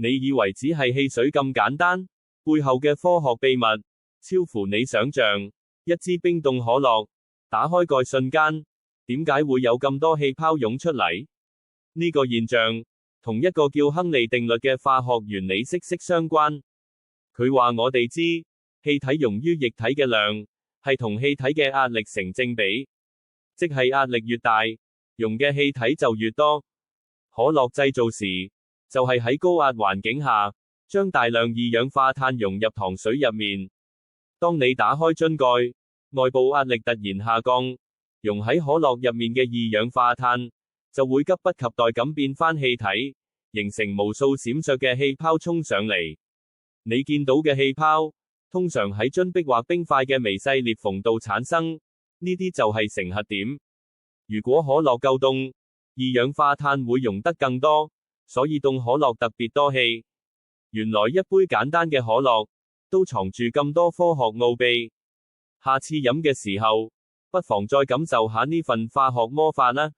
你以為只係汽水咁簡單？背後嘅科學秘密超乎你想象。一支冰凍可樂，打開蓋瞬間，點解會有咁多氣泡湧出嚟？呢個現象同一個叫亨利定律嘅化學原理息息相關。佢話我哋知，氣體溶於液體嘅量係同氣體嘅壓力成正比，即係壓力越大，溶嘅氣體就越多。可樂製造時，就係喺高壓環境下，將大量二氧化碳溶入糖水入面。當你打開樽蓋，外部壓力突然下降，溶喺可樂入面嘅二氧化碳就會急不及待咁變返氣體，形成無數閃爍嘅氣泡衝上嚟。你見到嘅氣泡，通常喺樽壁或冰塊嘅微細裂縫度產生，呢啲就係成核點。如果可樂夠凍，二氧化碳會溶得更多，所以凍可樂特別多氣。原來一杯簡單嘅可樂都藏住咁多科學奧秘。下次飲嘅時候，不妨再感受下呢份化學魔法啦。